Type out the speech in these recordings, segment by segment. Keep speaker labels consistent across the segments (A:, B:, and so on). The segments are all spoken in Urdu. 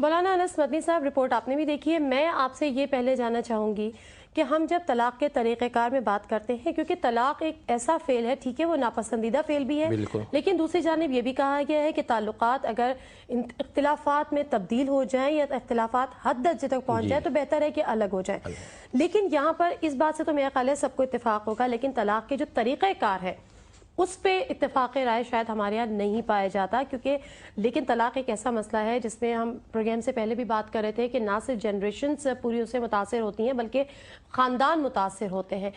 A: مولانا انس مدنی صاحب، رپورٹ آپ نے بھی دیکھی ہے. میں آپ سے یہ پہلے جاننا چاہوں گی کہ ہم جب طلاق کے طریقہ کار میں بات کرتے ہیں، کیونکہ طلاق ایک ایسا فعل ہے، ٹھیک ہے وہ ناپسندیدہ فعل بھی ہے، لیکن دوسری جانب یہ بھی کہا گیا ہے کہ تعلقات اگر اختلافات میں تبدیل ہو جائیں یا اختلافات حد درجے تک پہنچ جائیں تو بہتر ہے کہ الگ ہو جائیں. لیکن یہاں پر اس بات سے تو میرا خیال ہے سب کو اتفاق ہوگا، لیکن طلاق کے جو طریقہ کار ہے اس پہ اتفاق رائے شاید ہمارے یہاں نہیں پایا جاتا، کیونکہ لیکن طلاق ایک ایسا مسئلہ ہے جس میں ہم پروگرام سے پہلے بھی بات کر رہے تھے کہ نہ صرف جنریشنز پوری اس سے متاثر ہوتی ہیں بلکہ خاندان متاثر ہوتے ہیں.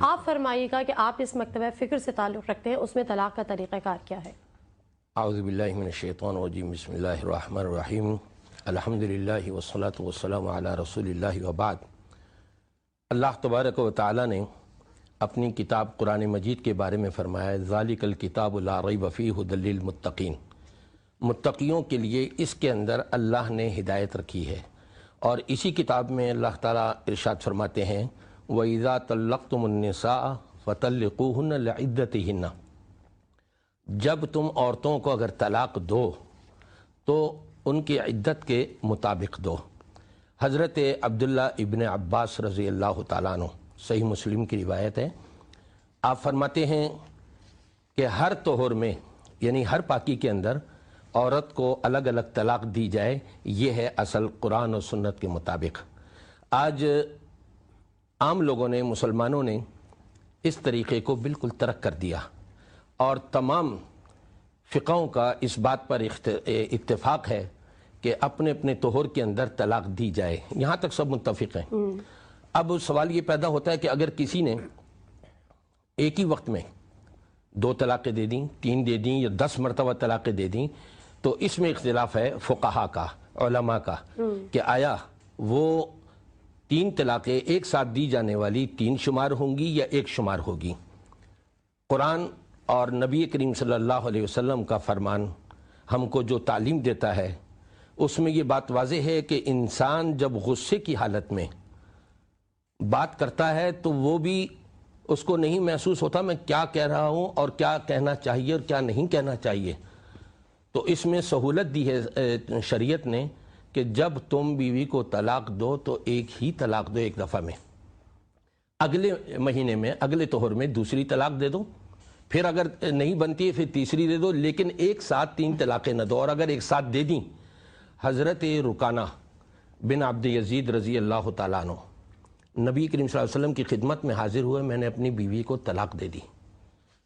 A: آپ فرمائیے گا کہ آپ اس مکتبہ فکر سے تعلق رکھتے ہیں، اس میں طلاق کا طریقہ کار کیا ہے؟
B: اعوذ باللہ من الشیطان الرجیم، بسم اللہ الرحمن الرحیم، الحمدللہ والصلاة والسلام علی رسول اللہ وبعد. اللہ تبارک و تعالی نے اپنی کتاب قرآن مجید کے بارے میں فرمایا ذالک الکتاب لا ریب فیہ ھدی للمتقین. متقیوں کے لیے اس کے اندر اللہ نے ہدایت رکھی ہے. اور اسی کتاب میں اللہ تعالیٰ ارشاد فرماتے ہیں وَإِذَا طَلَّقْتُمُ النِّسَاءَ فَطَلِّقُوهُنَّ لِعِدَّتِهِنَّ. جب تم عورتوں کو اگر طلاق دو تو ان کی عدت کے مطابق دو. حضرت عبداللہ ابن عباس رضی اللہ تعالیٰ عنہ، صحیح مسلم کی روایت ہے، آپ فرماتے ہیں کہ ہر طہور میں یعنی ہر پاکی کے اندر عورت کو الگ الگ طلاق دی جائے، یہ ہے اصل قرآن و سنت کے مطابق. آج عام لوگوں نے، مسلمانوں نے اس طریقے کو بالکل ترک کر دیا اور تمام فقہوں کا اس بات پر اتفاق ہے کہ اپنے اپنے طہور کے اندر طلاق دی جائے. یہاں تک سب متفق ہیں. اب سوال یہ پیدا ہوتا ہے کہ اگر کسی نے ایک ہی وقت میں 2 طلاقیں دے دیں، 3 دے دیں یا 10 مرتبہ طلاقیں دے دیں، تو اس میں اختلاف ہے فقہا کا، علماء کا، کہ آیا وہ 3 طلاقیں ایک ساتھ دی جانے والی 3 شمار ہوں گی یا 1 شمار ہوگی. قرآن اور نبی کریم صلی اللہ علیہ وسلم کا فرمان ہم کو جو تعلیم دیتا ہے اس میں یہ بات واضح ہے کہ انسان جب غصے کی حالت میں بات کرتا ہے تو وہ بھی اس کو نہیں محسوس ہوتا میں کیا کہہ رہا ہوں اور کیا کہنا چاہیے اور کیا نہیں کہنا چاہیے. تو اس میں سہولت دی ہے شریعت نے کہ جب تم بیوی کو طلاق دو تو ایک ہی طلاق دو، ایک دفعہ میں. اگلے مہینے میں، اگلے طہور میں دوسری طلاق دے دو، پھر اگر نہیں بنتی ہے پھر تیسری دے دو، لیکن ایک ساتھ 3 طلاقیں نہ دو. اور اگر ایک ساتھ دے دیں، حضرت رکانہ بن عبد یزید رضی اللہ تعالیٰ عنہ نبی کریم صلی اللہ علیہ وسلم کی خدمت میں حاضر ہوئے، میں نے اپنی بیوی کو طلاق دے دی.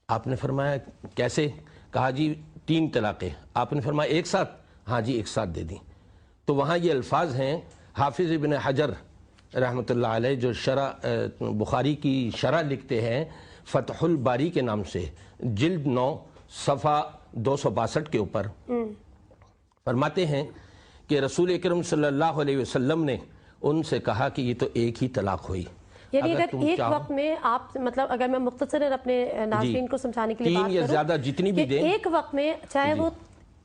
B: آپ نے فرمایا کیسے؟ کہا جی 3 طلاقیں. آپ نے فرمایا ایک ساتھ؟ ہاں جی ایک ساتھ دے دی. تو وہاں یہ الفاظ ہیں، حافظ ابن حجر رحمۃ اللہ علیہ جو شرح بخاری کی شرح لکھتے ہیں فتح الباری کے نام سے، جلد 9 صفحہ 262 کے اوپر فرماتے ہیں کہ رسول اکرم صلی اللہ علیہ وسلم نے ان سے کہا کہ یہ تو ایک ہی طلاق ہوئی.
A: یعنی اگر ایک وقت میں آپ، مطلب اگر میں مختصراً اپنے ناظرین کو سمجھانے کے لیے بات
B: 3 یا زیادہ جتنی بھی دیں،
A: ایک وقت میں چاہے وہ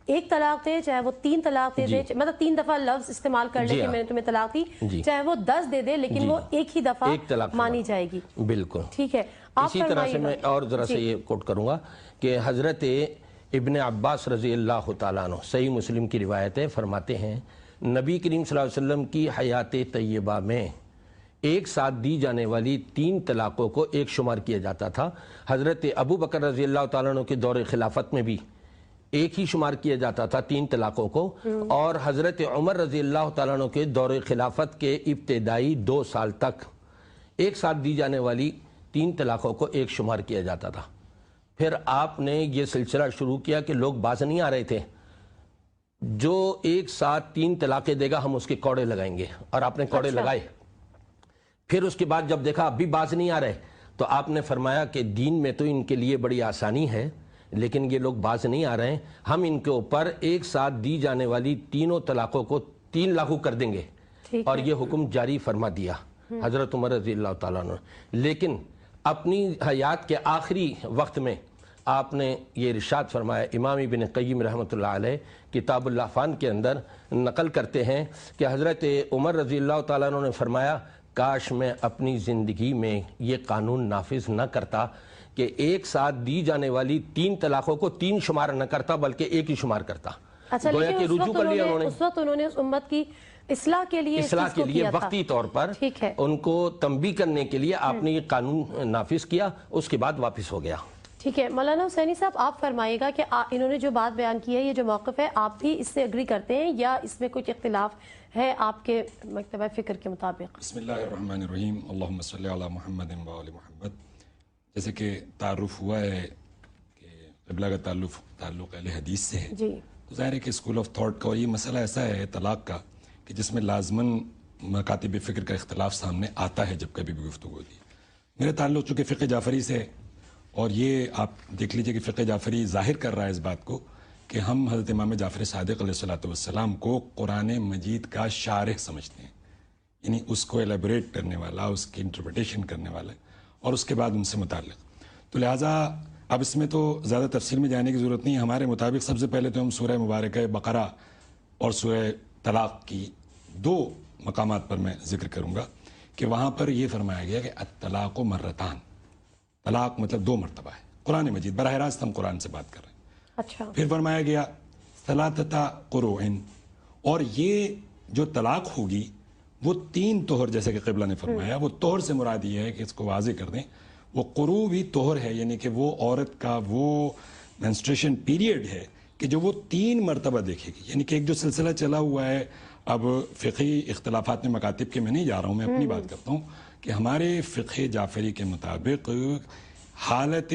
A: 1 طلاق دے، چاہے وہ 3 طلاق دے دے، مطلب 3 دفعہ لفظ استعمال کر لے کہ میں نے تمہیں طلاق دی، چاہے وہ 10 دے دے، لیکن وہ ایک ہی دفعہ مانی جائے گی.
B: بالکل
A: ٹھیک ہے.
B: اسی طرح سے میں اور ذرا سے یہ کوٹ کروں گا کہ حضرت ابن عباس رضی اللہ تعالیٰ عنہ، صحیح مسلم کی روایت ہے، فرماتے ہیں نبی کریم صلی اللہ علیہ وسلم کی حیات طیبہ میں ایک ساتھ دی جانے والی 3 طلاقوں کو ایک شمار کیا جاتا تھا. حضرت ابو بکر رضی اللہ تعالیٰ عنہ کے دور خلافت میں بھی ایک ہی شمار کیا جاتا تھا 3 طلاقوں کو، اور حضرت عمر رضی اللہ تعالیٰ عنہ کے دور خلافت کے ابتدائی 2 سال تک ایک ساتھ دی جانے والی 3 طلاقوں کو ایک شمار کیا جاتا تھا. پھر آپ نے یہ سلسلہ شروع کیا کہ لوگ باز نہیں آ رہے تھے، جو ایک ساتھ 3 طلاقیں دے گا ہم اس کے کوڑے لگائیں گے، اور آپ نے کوڑے لگائے. پھر اس کے بعد جب دیکھا اب بھی باز نہیں آ رہے تو آپ نے فرمایا کہ دین میں تو ان کے لیے بڑی آسانی ہے، لیکن یہ لوگ باز نہیں آ رہے ہیں، ہم ان کے اوپر ایک ساتھ دی جانے والی 3 طلاقوں کو 3 لاگو کر دیں گے. اور یہ حکم جاری فرما دیا حضرت عمر رضی اللہ تعالیٰ عنہ. لیکن اپنی حیات کے آخری وقت میں آپ نے یہ ارشاد فرمایا. امام ابن قیم رحمۃ اللہ علیہ کتاب الاحفان کے اندر نقل کرتے ہیں کہ حضرت عمر رضی اللہ تعالیٰ عنہ نے فرمایا کاش میں اپنی زندگی میں یہ قانون نافذ نہ کرتا کہ ایک ساتھ دی جانے والی 3 طلاقوں کو 3 شمار نہ کرتا بلکہ ایک ہی شمار کرتا.
A: اچھا
B: گویا
A: لیکن
B: کہ
A: اس
B: رجوع کر لیا انہوں نے،
A: اس وقت انہوں نے اس امت کی اصلاح کے لیے
B: اصلاح کے لیے وقتی طور پر
A: ٹھیک ہے،
B: ان کو تنبیہ کرنے کے لیے آپ نے یہ قانون نافذ کیا، اس کے بعد واپس ہو گیا۔
A: ٹھیک ہے مولانا حسینی صاحب آپ فرمائیے گا کہ انہوں نے جو بات بیان کی ہے، یہ جو موقف ہے، آپ بھی اس سے اگری کرتے ہیں یا اس میں کچھ اختلاف ہے آپ کے مکتبہ فکر کے مطابق؟
C: بسم اللہ الرحمن الرحیم، اللہم صلی علی محمد و آل محمد۔ جیسے کہ تعارف ہوا ہے کہ قبلہ کا تعلق اہل حدیث سے ہے،
A: جی
C: تو ظاہر ہے کہ اسکول آف تھاٹ کا، اور یہ مسئلہ ایسا ہے طلاق کا کہ جس میں لازماً مکاتب فکر کا اختلاف سامنے آتا ہے جب کبھی بھی گفتگو ہوتی ہے۔ میرا تعلق چونکہ فقہ جعفری سے ہے، اور یہ آپ دیکھ لیجئے کہ فقہ جعفری ظاہر کر رہا ہے اس بات کو کہ ہم حضرت امام جعفر صادق علیہ السلام کو قرآن مجید کا شارح سمجھتے ہیں، یعنی اس کو ایلیبوریٹ کرنے والا، اس کی انٹرپریٹیشن کرنے والا، اور اس کے بعد ان سے متعلق۔ تو لہٰذا اب اس میں تو زیادہ تفصیل میں جانے کی ضرورت نہیں، ہمارے مطابق سب سے پہلے تو ہم سورہ مبارکہ بقرہ اور سورہ طلاق کی دو مقامات پر میں ذکر کروں گا کہ وہاں پر یہ فرمایا گیا کہ الطلاق مرتان، طلاق مطلب دو مرتبہ ہے، قرآن مجید براہ راست ہم قرآن سے بات کر رہے ہیں۔
A: اچھا،
C: پھر فرمایا گیا ثلاثۃ قروء، اور یہ جو طلاق ہوگی وہ 3 طہر، جیسے کہ قبلہ نے فرمایا، وہ طہر سے مراد یہ ہے کہ اس کو واضح کر دیں، وہ قروء بھی طہر ہے، یعنی کہ وہ عورت کا وہ مینسٹریشن پیریڈ ہے کہ جو وہ 3 مرتبہ دیکھے گی، یعنی کہ ایک جو سلسلہ چلا ہوا ہے، اب فقہی اختلافات میں مکاتب کے میں نہیں جا رہا ہوں، میں اپنی بات کرتا ہوں کہ ہمارے فقہ جعفری کے مطابق حالت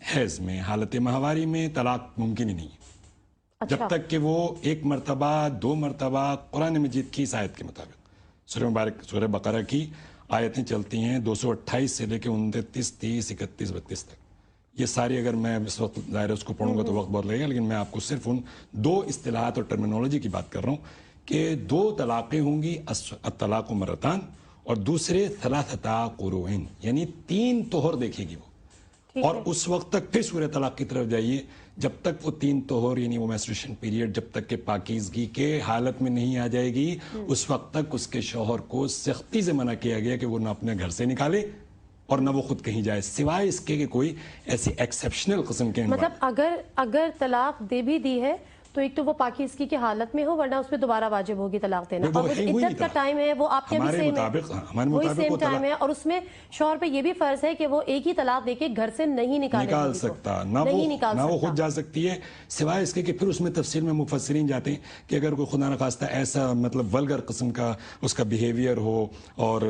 C: حیض میں، حالت ماہواری میں طلاق ممکن ہی نہیں ہے جب تک کہ وہ 1 مرتبہ 2 مرتبہ قرآن مجید کی اس آیت کے مطابق، سورہ مبارک سورہ بقرہ کی آیتیں چلتی ہیں 228 سے لے کے 29 30 31 32 تک، یہ ساری اگر میں اس وقت ظاہر اس کو پڑھوں گا تو وقت بہت لگے گا، لیکن میں آپ کو صرف ان 2 اصطلاحات اور ٹرمینالوجی کی بات کر رہا ہوں کہ 2 طلاقیں ہوں گی، الطلاق مرتان، اور دوسرے ثلاثۃ قروء، یعنی 3 طہر دیکھے گی وہ، اور اس وقت تک پھر سورہ طلاق کی طرف جائیے جب تک وہ 3 طہر یعنی وہ میسٹریشن پیریڈ جب تک کہ پاکیزگی کے حالت میں نہیں آ جائے گی، اس وقت تک اس کے شوہر کو سختی سے منع کیا گیا کہ وہ نہ اپنے گھر سے نکالے اور نہ وہ خود کہیں جائے، سوائے اس کے کہ کوئی ایسی ایکسیپشنل قسم کے
A: مطلب اگر طلاق دے بھی دی ہے تو ایک تو وہ پاکیزگی کی حالت میں ہو، ورنہ اس پہ دوبارہ واجب ہوگی طلاق دینا، اور وہ عدت کا ٹائم ہے وہ آپ کے بھی سیم ہے، وہی سیم ٹائم ہے، اور اس میں شوہر پہ یہ بھی فرض ہے کہ وہ ایک ہی طلاق دے کے گھر سے نہیں نکال
C: سکتا، نہ وہ خود جا سکتی ہے، سوائے اس کے کہ پھر اس میں تفصیل میں مفسرین جاتے ہیں کہ اگر کوئی خدا نخواستہ ایسا مطلب ولگر قسم کا اس کا بیہیویئر ہو، اور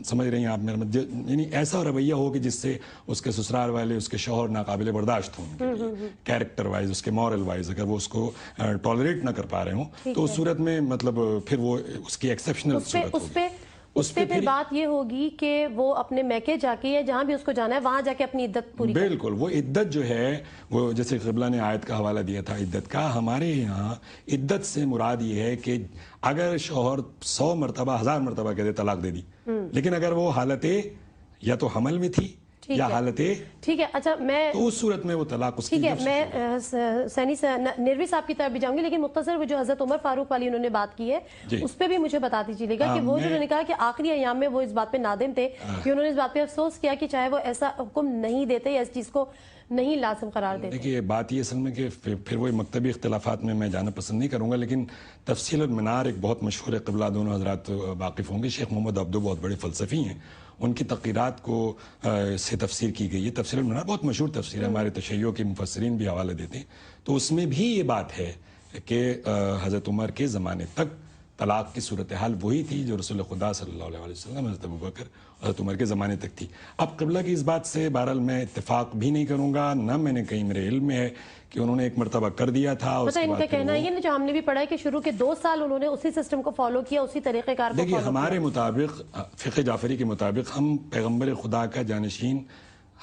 C: سمجھ رہی ہیں آپ میرا، یعنی ایسا رویہ ہو کہ جس سے اس کے سسرال والے، اس کے شوہر ناقابل برداشت ہوں، کیریکٹر وائز، اس کے مورل وائز، اگر وہ اس کو ٹالریٹ نہ کر پا رہے ہوں تو اس صورت میں مطلب پھر وہ اس کی ایکسیپشنل صورت ہوگی۔
A: اس پہ پھر بات یہ ہوگی کہ وہ اپنے میکے جا کے یا جہاں بھی اس کو جانا ہے وہاں جا کے اپنی عدت پوری کرے۔
C: بالکل، وہ عدت جو ہے وہ جیسے قبلہ نے آیت کا حوالہ دیا تھا عدت کا، ہمارے یہاں عدت سے مراد یہ ہے کہ اگر شوہر 100 مرتبہ 1000 مرتبہ کہتے طلاق دے دی، لیکن اگر وہ حالت یا تو حمل میں تھی یا حالت،
A: ٹھیک ہے، اچھا میں
C: تو اس صورت میں وہ طلاق اس کی،
A: ٹھیک ہے، میں سینی نیروی صاحب کی طرف بھی جاؤں گی، لیکن مختصر وہ جو حضرت عمر فاروق والی انہوں نے بات کی ہے اس پہ بھی مجھے بتا دیجیے گا کہ وہ جو انہوں نے کہا کہ آخری ایام میں وہ اس بات پہ نادم تھے کہ انہوں نے اس بات پہ افسوس کیا کہ چاہے وہ ایسا حکم نہیں دیتے یا اس چیز کو نہیں لازم قرار دیتے۔
C: دیکھیے بات یہ اصل میں کہ پھر وہ مکتبی اختلافات میں جانا پسند نہیں کروں گا، لیکن تفصیل المنار ایک بہت مشہور ہے، قبلہ دونوں حضرات واقف ہوں گے، شیخ محمد عبدو بہت بڑے فلسفی ہیں، ان کی تقریرات کو سے تفسیر کی گئی ہے، تفسیر المنار بہت مشہور تفسیر ہے، ہمارے تشیع کے مفسرین بھی حوالے دیتے ہیں، تو اس میں بھی یہ بات ہے کہ حضرت عمر کے زمانے تک طلاق کی صورتحال وہی تھی جو رسول خدا صلی اللہ علیہ وسلم، حضرت ابوبکر، حضرت عمر کے زمانے تک تھی۔ اب قبلہ کی اس بات سے بہرحال میں اتفاق بھی نہیں کروں گا، نہ میں نے کہیں میرے علم میں ہے کہ انہوں نے 1 مرتبہ کر دیا تھا۔
A: ان کا کہنا یہ نا جو ہم نے بھی پڑھا ہے کہ شروع کے 2 سال انہوں نے اسی سسٹم کو فالو کیا، اسی طریقہ کار کو فالو کیا۔
C: دیکھیے ہمارے مطابق فقہ جعفری کے مطابق ہم پیغمبر خدا کا جانشین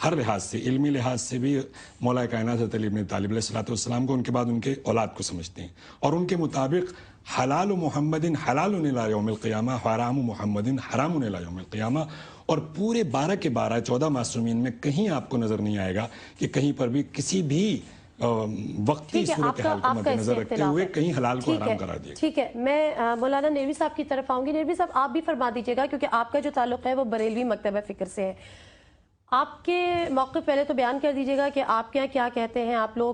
C: ہر لحاظ سے، علمی لحاظ سے بھی مولا کائنات حضرت علی بن طالب علیہ السلام کو، ان کے بعد ان کے اولاد کو سمجھتے ہیں، اور ان کے مطابق حلال محمد حلال الی یوم القیامہ، حرام محمد حرام الی یوم القیامہ، اور پورے 12 کے 12 14 معصومین میں کہیں آپ کو نظر نہیں آئے گا کہ کہیں پر بھی کسی بھی وقتی صورتحال کو مد نظر رکھتے ہوئے کہیں حلال کو حرام قرار دیا۔
A: ٹھیک ہے، میں مولانا نیروی صاحب کی طرف آؤں گی۔ نیروی صاحب آپ بھی فرما دیجیے گا کیونکہ آپ کا جو تعلق ہے وہ بریلوی مکتبہ فکر سے ہے، آپ کے موقف پہلے تو بیان کر دیجیے گا کہ آپ کیا کہتے ہیں آپ لوگ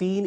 D: 3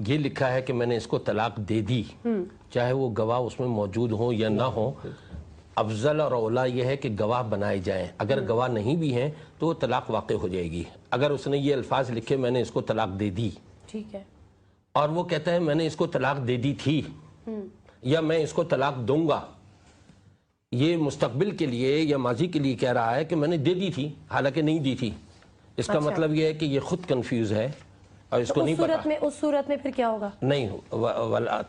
B: یہ لکھا ہے کہ میں نے اس کو طلاق دے دی، چاہے وہ گواہ اس میں موجود ہوں یا نہ ہوں، افضل اور اولا یہ ہے کہ گواہ بنائے جائیں. اگر گواہ نہیں بھی ہیں تو وہ طلاق واقع ہو جائے گی. اگر اس نے یہ الفاظ لکھے میں نے اس کو طلاق دے دی،
A: ٹھیک ہے،
B: اور وہ کہتا ہے میں نے اس کو طلاق دے دی تھی یا میں اس کو طلاق دوں گا، یہ مستقبل کے لیے یا ماضی کے لیے کہہ رہا ہے کہ میں نے دے دی تھی حالانکہ نہیں دی تھی. اس کا مطلب یہ ہے کہ یہ خود کنفیوز ہے اور اس کو نہیں پتا.
A: اس صورت میں پھر کیا ہوگا؟ نہیں،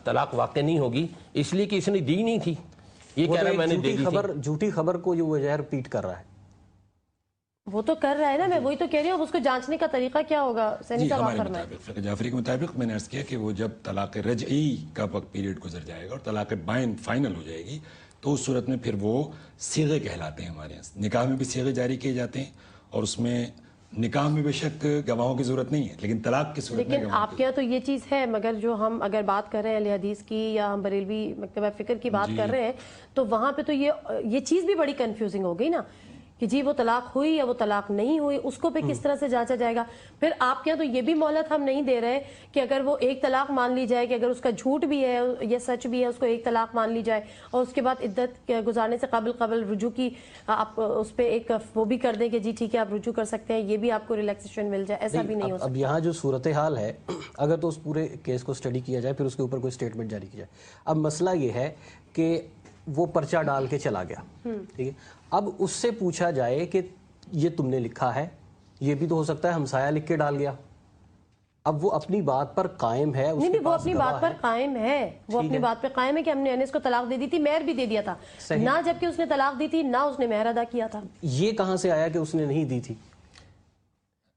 B: طلاق واقع نہیں ہوگی اس لیے کہ اس نے دی نہیں تھی. یہ کہہ رہا ہے میں نے دے دی تھی.
D: جھوٹی خبر کو جو وجہ ریپیٹ کر رہا ہے،
A: وہ تو کر رہا ہے نا، میں وہی تو کہہ رہی ہوں. اس کو جانچنے کا طریقہ کیا ہوگا؟
C: جی ہمارے مطابق فقہ جعفری کے مطابق میں نے عرض کیا کہ وہ جب طلاق رجعی کا وقت پیریڈ گزر جائے گا اور طلاق بائن فائنل ہو جائے گی تو اس صورت میں پھر وہ صیغے کہلاتے ہیں. ہمارے یہاں نکاح میں بھی صیغے جاری کیے جاتے ہیں اور اس میں نکاح میں بے شک گواہوں کی ضرورت نہیں ہے، لیکن طلاق کی صورت میں
A: لیکن آپ کے یہاں تو یہ چیز ہے. مگر جو ہم اگر بات کر رہے ہیں اہل حدیث کی یا ہم بریلوی مکتبہ فکر کی بات کر رہے ہیں تو وہاں پہ تو یہ چیز بھی بڑی کنفیوزنگ ہو گئی نا کہ جی وہ طلاق ہوئی یا وہ طلاق نہیں ہوئی، اس کو پہ کس طرح سے جانچا جائے گا. پھر آپ کے یہاں تو یہ بھی مہلت ہم نہیں دے رہے کہ اگر وہ ایک طلاق مان لی جائے کہ اگر اس کا جھوٹ بھی ہے یا سچ بھی ہے اس کو ایک طلاق مان لی جائے اور اس کے بعد عدت گزارنے سے قبل رجوع کی آپ اس پہ ایک وہ بھی کر دیں کہ جی ٹھیک ہے آپ رجوع کر سکتے ہیں، یہ بھی آپ کو ریلیکسیشن مل جائے. ایسا بھی نہیں ہو سکتا.
D: اب یہاں جو صورتحال ہے اگر تو اس پورے کیس کو اسٹڈی کیا جائے پھر اس کے اوپر کوئی اسٹیٹمنٹ جاری کی جائے. اب مسئلہ یہ ہے کہ وہ پرچہ ڈال کے چلا گیا، ٹھیک ہے. اب اس سے پوچھا جائے کہ یہ تم نے لکھا ہے، یہ بھی تو ہو سکتا ہے ہمسایہ لکھ کے ڈال گیا. اب وہ اپنی بات پر قائم ہے.
A: نہیں وہ اپنی بات پر قائم ہے، وہ اپنی بات پر قائم ہے کہ ہم نے اس کو طلاق دے دی تھی، مہر بھی دے دیا تھا نہ، جبکہ اس نے طلاق دی تھی نہ اس نے مہر ادا کیا تھا.
D: یہ کہاں سے آیا کہ اس نے نہیں دی تھی؟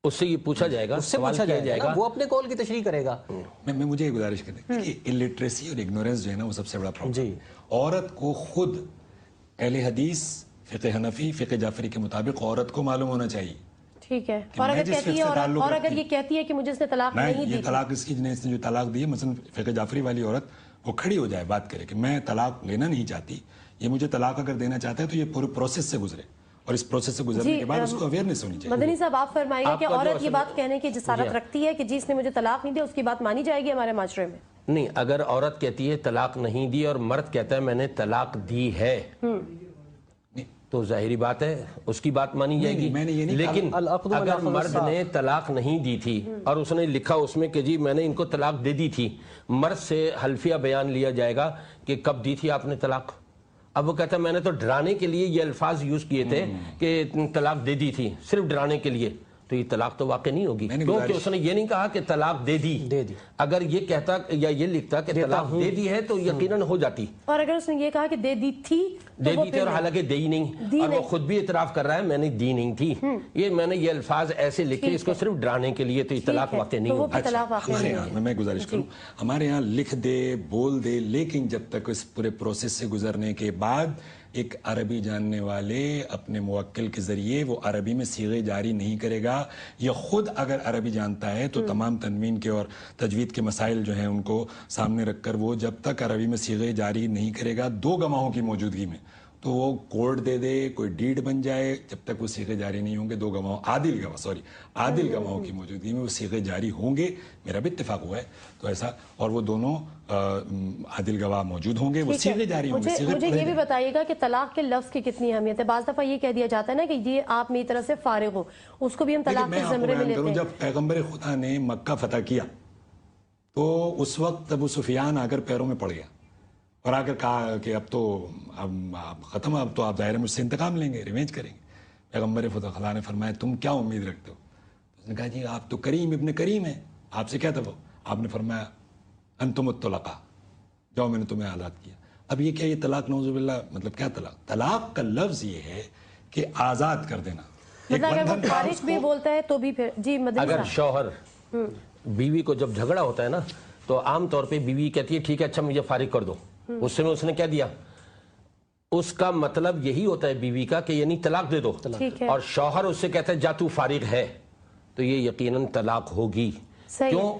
B: اس سے یہ پوچھا جائے گا،
D: اس سے پوچھا جائے گا، وہ اپنے قول کی تشریح کرے گا.
C: میں مجھے یہ گزارش کریں کہ الٹریسی اور اگنورینس جو ہے نا وہ سب سے بڑا پرابلم ہے. عورت کو خود اہل حدیث فقہ حنفی فقہ جعفری کے مطابق عورت کو معلوم ہونا چاہیے.
A: ٹھیک ہے. اور اگر کہتی ہے اور اگر یہ کہتی ہے کہ مجھے اس نے طلاق نہیں دی،
C: یہ طلاق اس کی اس نے جو طلاق دی ہے، مثلا فقہ جعفری والی عورت وہ کھڑی ہو جائے بات کرے کہ میں طلاق لینا نہیں چاہتی، یہ مجھے طلاق اگر دینا چاہتا ہے تو یہ پورے پروسیس سے گزرے اور اس پروسیس سے گزرنے کے بعد اس کو اویئرنیس ہونی چاہیے.
A: مدنی صاحب آپ فرمائیے کہ عورت یہ بات کہنے کی جسارت رکھتی ہے کہ جی اس نے مجھے طلاق نہیں دی، اس کی بات مانی جائے گی ہمارے معاشرے میں؟
B: نہیں، اگر عورت کہتی ہے طلاق نہیں دی اور مرد کہتا ہے میں نے طلاق دی ہے تو ظاہری بات ہے اس کی بات مانی جائے گی. لیکن اگر مرد نے طلاق نہیں دی تھی اور اس نے لکھا اس میں کہ جی میں نے ان کو طلاق دے دی تھی، مرد سے حلفیہ بیان لیا جائے گا کہ کب دی تھی آپ نے طلاق. اب وہ کہتا ہے میں نے تو ڈرانے کے لیے یہ الفاظ یوز کیے تھے کہ طلاق دے دی تھی، صرف ڈرانے کے لیے، تو یہ طلاق تو واقع نہیں ہوگی کیونکہ اس نے یہ نہیں کہا کہ طلاق دے دی. اگر یہ کہتا یا یہ لکھتا کہ طلاق دے دی ہے تو یقیناً ہو جاتی.
A: اور اگر اس نے یہ کہا کہ دے دی تھی
B: اور حالانکہ دے ہی نہیں، اور وہ خود بھی اعتراف کر رہا ہے میں نے دی نہیں تھی، یہ میں نے یہ الفاظ ایسے لکھے اس کو صرف ڈرانے کے لیے، تو یہ طلاق واقع نہیں ہوگی.
C: میں گزارش کروں، ہمارے یہاں لکھ دے بول دے، لیکن جب تک اس پورے پروسیس سے گزرنے کے بعد ایک عربی جاننے والے اپنے موکل کے ذریعے وہ عربی میں صیغے جاری نہیں کرے گا، یا خود اگر عربی جانتا ہے تو تمام تنوین کے اور تجوید کے مسائل جو ہیں ان کو سامنے رکھ کر وہ جب تک عربی میں صیغے جاری نہیں کرے گا دو گواہوں کی موجودگی میں، تو وہ کورٹ دے دے، کوئی ڈیڈ بن جائے، جب تک وہ صیغے جاری نہیں ہوں گے دو گواہوں عادل گواہوں کی موجودگی میں وہ صیغے جاری ہوں گے. میرا بھی اتفاق ہوا ہے تو ایسا، اور وہ دونوں عادل گواہ موجود ہوں گے، وہ صیغے جاری ہوں گے.
A: مجھے یہ بھی بتائیے گا کہ طلاق کے لفظ کی کتنی اہمیت ہے؟ بعض دفعہ یہ کہہ دیا جاتا ہے نا کہ یہ آپ میری طرف سے فارغ ہو، اس کو بھی ہم طلاق کے زمرے میں لیتے ہیں.
C: جب پیغمبر خدا نے مکہ فتح کیا تو اس وقت ابو سفیان آ کر پیروں میں پڑ گیا اور آ کر کہا کہ اب تو ختم، اب تو آپ ظاہر مجھ سے انتقام لیں گے، ریونج کریں گے. پیغمبر خدا نے فرمایا تم کیا امید رکھتے ہو؟ اس نے کہا جی آپ تو کریم ابن کریم ہیں، آپ سے کیا تھا وہ؟ آپ نے فرمایا انتم الطلقاء، جاؤ میں نے تمہیں آزاد کیا. اب یہ کیا یہ طلاق نعوذ باللہ، مطلب کیا طلاق؟ طلاق کا لفظ یہ ہے کہ آزاد کر دینا.
A: اگر وہ خارج بھی بولتا ہے تو بھی پھر جی
B: اگر شوہر بیوی کو جب جھگڑا ہوتا ہے نا تو عام طور پہ بیوی کہتی ہے ٹھیک ہے اچھا مجھے فارغ کر دو، اس نے کیا دیا، اس کا مطلب یہی ہوتا ہے بیوی کا کہ یعنی طلاق دے دو، اور شوہر اس سے کہتا ہے جا تو فارغ ہے، تو یہ یقیناً طلاق ہوگی. کیوں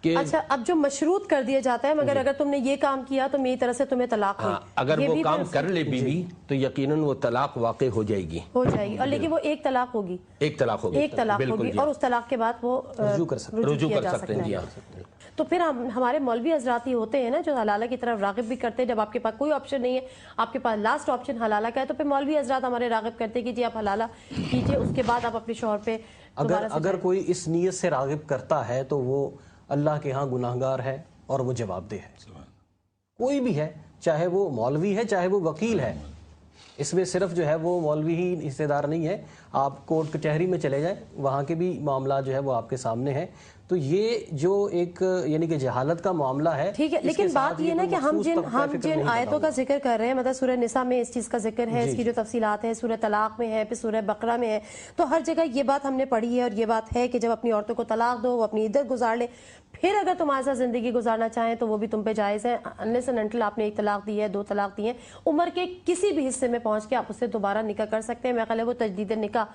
B: کہ
A: اچھا اب جو مشروط کر دیا جاتا ہے مگر اگر تم نے یہ کام کیا تو میری طرف سے تمہیں طلاق ہوئی،
B: اگر وہ کام کر لے بیوی تو یقیناً وہ طلاق واقع ہو جائے گی.
A: اور لیکن وہ ایک طلاق ہوگی،
B: ایک طلاق ہوگی
A: اور اس طلاق کے بعد وہ
B: رجوع کر سکتے ہیں.
A: تو پھر ہمارے مولوی حضرات ہی ہوتے ہیں نا جو حلالہ کی طرف راغب بھی کرتے ہیں. جب آپ کے پاس کوئی آپشن نہیں ہے, آپ کے پاس لاسٹ آپشن حلالہ کا ہے, تو پھر مولوی حضرات ہمارے راغب کرتے ہیں کہ جی آپ حلالہ کیجئے, اس کے بعد آپ اپنے شوہر پہ
D: اگر کوئی اس نیت سے راغب کرتا ہے تو وہ اللہ کے ہاں گناہگار ہے اور وہ جواب دہ ہے. کوئی بھی ہے, چاہے وہ مولوی ہے چاہے وہ وکیل ہے, اس میں صرف جو ہے وہ مولوی ہی حصے دار نہیں ہے. آپ کورٹ کچہری میں چلے جائیں, وہاں کے بھی معاملات جو ہے وہ آپ کے سامنے ہیں. تو یہ جو ایک یعنی کہ جہالت کا معاملہ ہے,
A: ٹھیک ہے, لیکن بات یہ نا کہ ہم جن آیتوں کا ذکر کر رہے ہیں, مطلب سورہ نساء میں اس چیز کا ذکر ہے, اس کی جو تفصیلات ہیں, سورہ طلاق میں ہے, پھر سورہ بقرہ میں ہے, تو ہر جگہ یہ بات ہم نے پڑھی ہے, اور یہ بات ہے کہ جب اپنی عورتوں کو طلاق دو وہ اپنی عدت گزار لیں, پھر اگر تمہارے ساتھ زندگی گزارنا چاہیں تو وہ بھی تم پہ جائز ہے, unless and until آپ نے 1 طلاق دی ہے, 2 طلاق دی ہیں, عمر کے کسی بھی حصے میں پہنچ کے آپ اس سے دوبارہ نکاح کر سکتے ہیں. میرا خیال ہے وہ تجدید نکاح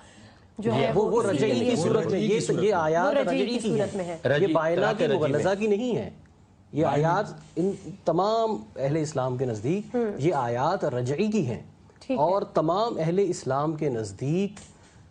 A: جو ہے
D: وہ رجعی کی صورت میں, یہ آیات رجعی کی صورت میں ہے, یہ بائنہ کی مغلظہ کی نہیں ہے. یہ آیات ان تمام اہل اسلام کے نزدیک یہ آیات رجعی کی ہیں, اور تمام اہل اسلام کے نزدیک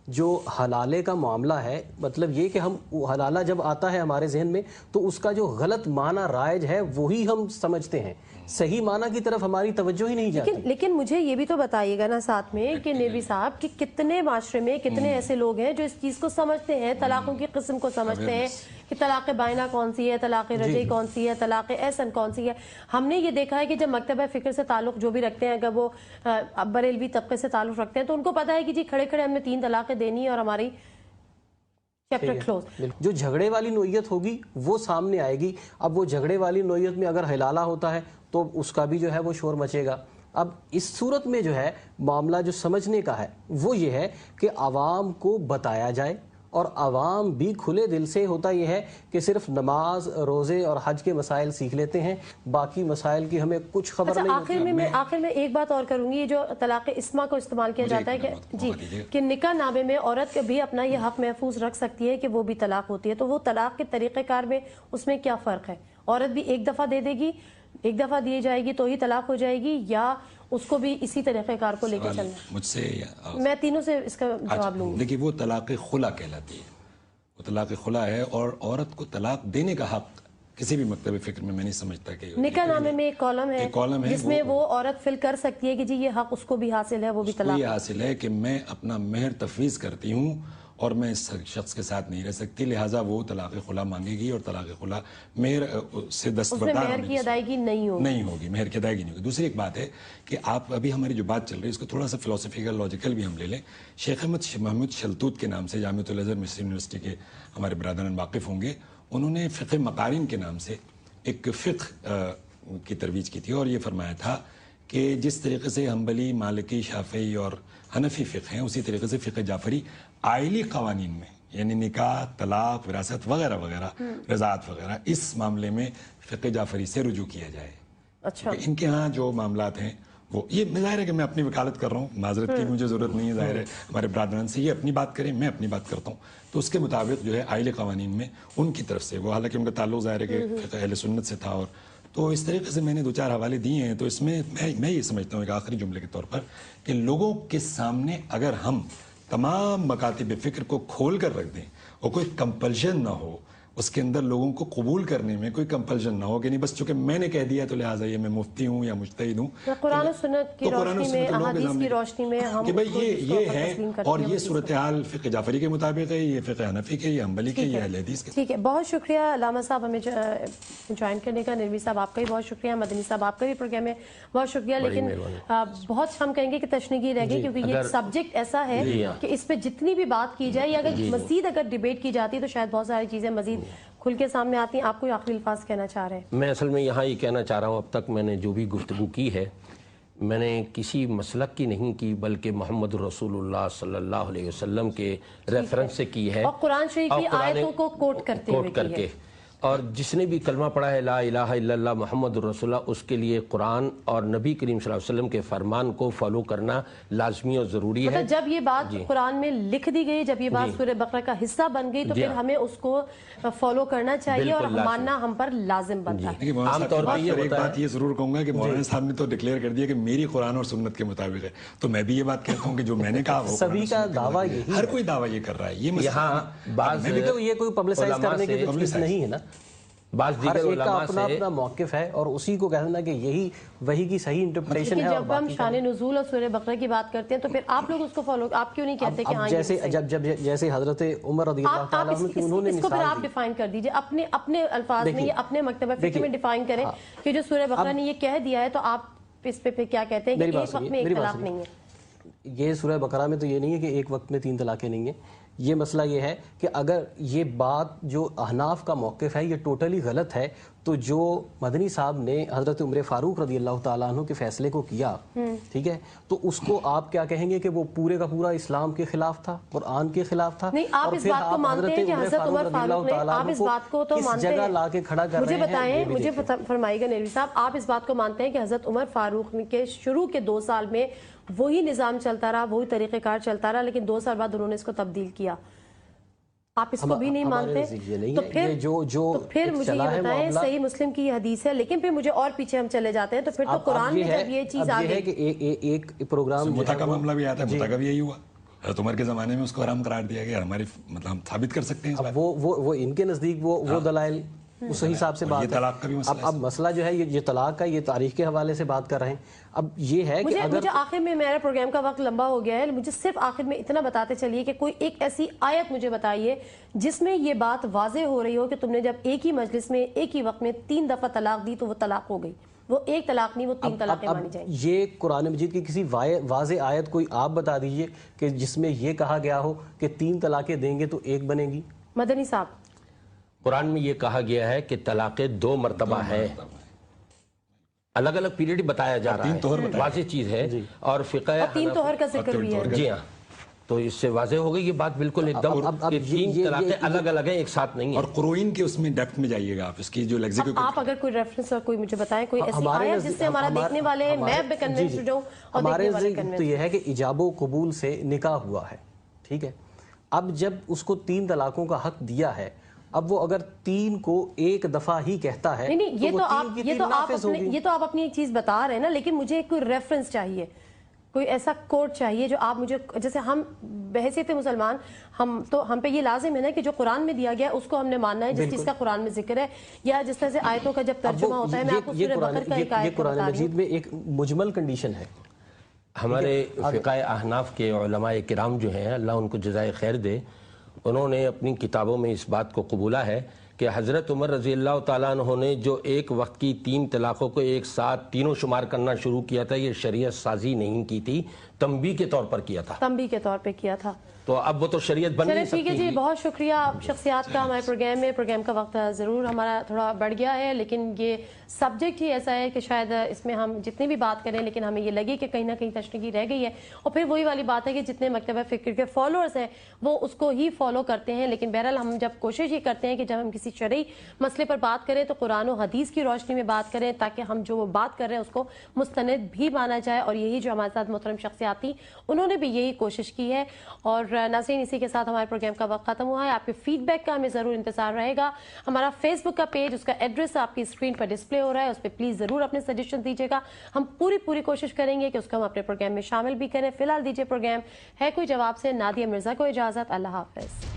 D: جو حلالے کا معاملہ ہے, مطلب یہ کہ ہم حلالہ جب آتا ہے ہمارے ذہن میں تو اس کا جو غلط معنی رائج ہے وہی ہم سمجھتے ہیں, صحیح معنی کی طرف ہماری توجہ ہی نہیں جاتی.
A: لیکن مجھے یہ بھی تو بتائیے گا نا ساتھ میں کہ نیوی صاحب کہ کتنے معاشرے میں کتنے ایسے لوگ ہیں جو اس چیز کو سمجھتے ہیں, طلاقوں کی قسم کو سمجھتے ہیں کہ طلاق بائنہ کون سی ہے, طلاق رجعی کون سی ہے, طلاق احسن کون سی ہے. ہم نے یہ دیکھا ہے کہ جب مکتبہ فکر سے تعلق جو بھی رکھتے ہیں, اگر وہ بریلوی طبقے سے تعلق رکھتے ہیں, تو ان کو پتا ہے کہ جی کھڑے کھڑے ہم نے 3 طلاقیں دینی ہے اور ہماری چیپٹر کلوز.
D: جو جھگڑے والی نوعیت ہوگی وہ سامنے آئے گی. اب وہ جھگڑے والی نوعیت میں اگر حلالہ ہوتا ہے تو اس کا بھی جو ہے وہ شور مچے گا. اب اس صورت میں جو ہے معاملہ جو سمجھنے کا ہے وہ یہ ہے کہ عوام کو بتایا جائے, اور عوام بھی کھلے دل سے, ہوتا یہ ہے کہ صرف نماز, روزے اور حج کے مسائل سیکھ لیتے ہیں, باقی مسائل کی ہمیں کچھ خبر نہیں ہوتی.
A: آخر میں ایک بات اور کروں گی, یہ جو طلاق اسما کو استعمال کیا جاتا ہے کہ جی کہ نکاح نامے میں عورت بھی اپنا یہ حق محفوظ رکھ سکتی ہے کہ وہ بھی طلاق ہوتی ہے, تو وہ طلاق کے طریقہ کار میں اس میں کیا فرق ہے؟ عورت بھی ایک دفعہ دے دے گی, ایک دفعہ دی جائے گی تو ہی طلاق ہو جائے گی, یا اس کو بھی اسی طریقہ کار کو لے کے چلنا ہے؟
C: مجھ سے
A: میں تینوں سے اس کا جواب لوں گی.
C: دیکھیے, وہ طلاق خلا کہلاتی ہے, وہ طلاق خلا ہے, اور عورت کو طلاق دینے کا حق کسی بھی مکتب فکر میں نہیں سمجھتا کہ
A: نکاح نامے میں ایک کالم ہے جس میں وہ عورت فل کر سکتی ہے کہ جی یہ حق اس کو بھی حاصل ہے, وہ بھی طلاق
C: یہ حاصل ہے کہ میں اپنا مہر تفویض کرتی ہوں اور میں اس شخص کے ساتھ نہیں رہ سکتی, لہٰذا وہ طلاق خلا مانگے گی, اور طلاق خلا مہر سے دستبردار
A: مہر کی ادائیگی نہیں
C: ہوگی, مہر کی ادائیگی نہیں ہوگی. دوسری ایک بات ہے کہ آپ ابھی ہماری جو بات چل رہی ہے اس کو تھوڑا سا فلسفیکل لاجیکل بھی ہم لے لیں. شیخ احمد محمود شلتوت کے نام سے جامعۃ الازہر مصر یونیورسٹی کے ہمارے برادران واقف ہوں گے, انہوں نے فقہ مقارن کے نام سے ایک فقہ کی ترویج کی تھی, اور یہ فرمایا تھا کہ جس طریقے سے حنبلی, مالکی, شافعی اور حنفی فقہ ہیں, اسی طریقے سے فقہ جعفری آئلی قوانین میں, یعنی نکاح, طلاق, وراثت وغیرہ وغیرہ, رضاعت وغیرہ, اس معاملے میں فقہ جعفری سے رجوع کیا جائے.
A: اچھا,
C: ان کے ہاں جو معاملات ہیں وہ, یہ ظاہر ہے کہ میں اپنی وکالت کر رہا ہوں, معذرت کی مجھے ضرورت نہیں ہے, ظاہر ہے ہمارے برادران سے یہ اپنی بات کریں, میں اپنی بات کرتا ہوں, تو اس کے مطابق جو ہے آئلی قوانین میں ان کی طرف سے وہ, حالانکہ ان کا تعلق ظاہر ہے کہ فقہ اہل سنت سے تھا, اور تو اس طریقے سے میں نے 2-4 حوالے دیے ہیں. تو اس میں میں یہ سمجھتا ہوں ایک آخری جملے کے طور پر کہ لوگوں کے سامنے اگر ہم تمام مکاتب فکر کو کھول کر رکھ دیں اور کوئی کمپلشن نہ ہو, اس کے اندر لوگوں کو قبول کرنے میں کوئی کمپلشن نہ ہو کہ نہیں بس چونکہ میں نے کہہ دیا تو لہٰذا یہ میں مفتی ہوں یا مجتہد ہوں,
A: قرآن و سنت کی روشنی میں, احادیث کی روشنی میں ہم
C: کہ بھئی یہ ہے, اور یہ صورتحال فقہ جعفری کے مطابق ہے, یہ فقہ حنفی کے, یہ حنبلی کے, یہ اہل حدیث کے.
A: ٹھیک ہے, بہت شکریہ علامہ صاحب ہمیں جوائن کرنے کا, نروی صاحب آپ کا بھی بہت شکریہ, مدنی صاحب آپ کا بھی پروگرام میں بہت شکریہ. لیکن بہت ہم کہیں گے کہ تشنیگی رہ گئی, کیونکہ یہ سبجیکٹ ایسا ہے کہ اس پہ جتنی بھی بات کی جائے, یا اگر مزید اگر ڈیبیٹ کی جاتی تو شاید بہت ساری چیزیں مزید کھل کے سامنے آتی ہیں. آپ کوئی آخری الفاظ کہنا چاہ رہے ہیں؟
B: میں اصل میں یہاں یہ کہنا چاہ رہا ہوں, اب تک میں نے جو بھی گفتگو کی ہے میں نے کسی مسلک کی نہیں کی, بلکہ محمد رسول اللہ صلی اللہ علیہ وسلم کے ریفرنس سے کی ہے,
A: اور قرآن شریف کی آیتوں کو کوٹ کرتے ہوئے کی ہے.
B: اور جس نے بھی کلمہ پڑھا ہے لا الہ الا اللہ محمد رسول اللہ, اس کے لیے قرآن اور نبی کریم صلی اللہ علیہ وسلم کے فرمان کو فالو کرنا لازمی اور ضروری ہے.
A: جب یہ بات قرآن میں لکھ دی گئی, جب یہ بات سورہ بقرہ کا حصہ بن گئی, تو پھر ہمیں اس کو فالو کرنا چاہیے اور ماننا ہم پر لازم بنتا ہے.
C: عام طور پر ایک بات یہ ضرور کہوں گا کہ مولانا صاحب نے تو ڈکلیئر کر دیا کہ میری قرآن اور سنت کے مطابق ہے, تو میں بھی یہ بات کہتا ہوں کہ جو میں نے کہا وہ
D: سبھی کا دعویٰ یہی,
C: ہر کوئی دعویٰ یہ کر رہا ہے. یہ
B: یہاں
D: یہ کوئی پبلسائز کرنے کی چیز نہیں ہے نا,
B: بعض
D: ہر
B: دیگر
D: ایک کا
B: علماء
D: اپنا
B: سے
D: اپنا موقف ہے اور اسی کو کہنا کہ یہی وہی کی صحیح انٹرپریٹیشن ہے.
A: جب ہم شان نزول اور سورہ بقرہ کی بات کرتے ہیں تو پھر آپ لوگ اس کو فالو آپ کیوں نہیں کہتے کہ ہاں
D: جیسے حضرت عمر رضی اللہ تعالیٰ عنہ کی انہوں نے
A: اس کو پھر آپ ڈیفائن کر دیجئے اپنے الفاظ میں یا اپنے مکتبہ فقہ میں ڈیفائن کریں کہ جو سورہ بقرہ نے یہ کہہ دیا ہے تو آپ اس پہ پھر کیا کہتے ہیں کہ ایک وقت میں ایک طلاق نہیں ہے.
D: یہ سورہ بقرہ میں تو یہ نہیں ہے کہ ایک وقت میں 3 طلاقیں نہیں ہیں. یہ مسئلہ یہ ہے کہ اگر یہ بات جو احناف کا موقف ہے یہ ٹوٹلی غلط ہے تو جو مدنی صاحب نے حضرت عمر فاروق رضی اللہ تعالیٰ عنہ کے فیصلے کو کیا, ٹھیک ہے, تو اس کو آپ کیا کہیں گے کہ وہ پورے کا پورا اسلام کے خلاف تھا, قرآن کے خلاف تھا؟
A: نہیں, آپ اس بات کو مانتے ہیں کہ حضرت عمر فاروق نے, آپ اس بات کو تو مانتے ہیں,
D: جگہ لا کے کھڑا کر رہے ہیں.
A: مجھے بتائیں, مجھے فرمائیے گا نیلوی صاحب, آپ اس بات کو مانتے ہیں کہ حضرت عمر فاروق کے شروع کے 2 سال میں وہی نظام چلتا رہا, وہی طریقہ کار چلتا رہا, لیکن 2 سال بعد انہوں نے اس کو تبدیل کیا, آپ اس کو بھی نہیں مانتے؟ تو پھر مجھے یہ بتائیں, صحیح مسلم کی یہ حدیث ہے, لیکن پھر مجھے اور پیچھے ہم چلے جاتے ہیں تو پھر تو قرآن میں جب یہ چیز آ گئی
D: کہ ایک پروگرام
C: متع کا معاملہ بھی آتا ہے, متع کا بھی یہی ہوا, حضرت عمر کے زمانے میں اس کو حرام قرار دیا گیا, ہماری مطلب ہم ثابت کر سکتے ہیں.
D: وہ ان کے نزدیک وہ دلائل اس حساب سے بات ہے. اب مسئلہ جو ہے یہ طلاق کا, یہ تاریخ کے حوالے سے بات کر رہے ہیں. اب یہ ہے کہ
A: مجھے آخر میں, میرا پروگرام کا وقت لمبا ہو گیا ہے, مجھے صرف آخر میں اتنا بتاتے چلیے کہ کوئی ایک ایسی آیت مجھے بتائیے جس میں یہ بات واضح ہو رہی ہو کہ تم نے جب ایک ہی مجلس میں ایک ہی وقت میں 3 دفعہ طلاق دی تو وہ طلاق ہو گئی, وہ ایک طلاق نہیں, وہ 3 طلاقیں مانی جائیں.
D: یہ قرآن مجید کی کسی واضح آیت کوئی آپ بتا دیجئے کہ جس میں یہ کہا گیا ہو کہ 3 طلاقیں دیں گے تو 1 بنے گی.
A: مدنی صاحب,
B: قرآن میں یہ کہا گیا ہے کہ طلاقیں 2 مرتبہ ہے, الگ الگ پیریڈ بتایا جا رہا ہے, واضح چیز ہے. اور فقہ
A: 3 طہر کا ذکر بھی ہے.
B: جی ہاں, تو اس سے واضح ہو گئی یہ بات بالکل ایک دم کہ 3 طلاقیں الگ الگ ہیں, ایک ساتھ نہیں ہیں.
C: اور قرآن کے اس میں ڈیپتھ میں جائیے گا آپ, اس کی جو لیکسیکل,
A: آپ اگر کوئی ریفرنس اور کوئی مجھے بتائیں, کوئی ایسی آیت جس سے ہمارا دیکھنے والے میں بھی کنونس ہوں اور
D: ہمارے
A: دیکھنے والے
D: تو یہ ہے کہ ایجاب و قبول سے نکاح ہوا ہے, ٹھیک ہے. اب جب اس کو 3 طلاقوں کا حق دیا ہے, اب وہ اگر 3 کو ایک دفعہ ہی کہتا ہے,
A: نہیں, یہ تو آپ اپنی ایک چیز بتا رہے ہیں نا, لیکن مجھے کوئی ریفرنس چاہیے, کوئی ایسا کوٹ چاہیے جو آپ مجھے, جیسے ہم بحیثیت مسلمان ہم پہ یہ لازم ہے نا کہ جو قرآن میں دیا گیا اس کو ہم نے ماننا ہے, جس چیز کا قرآن میں ذکر ہے, یا جس طرح سے آیتوں کا جب ترجمہ ہوتا ہے. میں آپ کو سورہ بقرہ کا ایک آیت
D: قرآن مجید میں ایک مجمل کنڈیشن ہے.
B: ہمارے فقہ احناف کے علماء کرام جو ہیں, اللہ ان کو جزائے خیر دے, انہوں نے اپنی کتابوں میں اس بات کو قبولا ہے کہ حضرت عمر رضی اللہ تعالیٰ عنہ نے جو ایک وقت کی 3 طلاقوں کو ایک ساتھ تینوں شمار کرنا شروع کیا تھا, یہ شریعت سازی نہیں کی تھی, تنبیہ کے طور پر کیا تھا.
A: تنبیہ کے طور پہ کیا تھا.
B: تو اب وہ تو شریعت بن نہیں سکتی.
A: ٹھیک ہے جی, بہت شکریہ شخصیات کا ہمارے پروگرام میں. پروگرام کا وقت ضرور ہمارا تھوڑا بڑھ گیا ہے, لیکن یہ سبجیکٹ ہی ایسا ہے کہ شاید اس میں ہم جتنی بھی بات کریں لیکن ہمیں یہ لگے کہ کہیں نہ کہیں تشنیگی رہ گئی ہے. اور پھر وہی والی بات ہے کہ جتنے مکتبہ فکر کے فالوورز ہیں وہ اس کو ہی فالو کرتے ہیں, لیکن بہرحال ہم جب کوشش یہ کرتے ہیں کہ جب ہم کسی شرعی مسئلے پر بات کریں تو قرآن و حدیث کی روشنی میں بات کریں, تاکہ ہم جو بات کر رہے ہیں اس کو مستند بھی مانا جائے. اور یہی جو ہمارے ساتھ محترم شخصیات تھیں انہوں نے بھی یہی کوشش کی ہے. اور ناظرین, اسی کے ساتھ ہمارے پروگرام کا وقت ختم ہوا ہے. آپ کے فیڈ بیک کا ہمیں ضرور انتظار رہے گا. ہمارا فیس بک کا پیج, اس کا ایڈریس آپ کی اسکرین پر ڈسپلے ہو رہا ہے, اس پہ پلیز ضرور اپنے سجیشن دیجیے گا. ہم پوری کوشش کریں گے کہ اس کو ہم اپنے پروگرام میں شامل بھی کریں. فی الحال دیجیے پروگرام ہے کوئی جواب سے نادیہ مرزا کو اجازت. اللہ حافظ.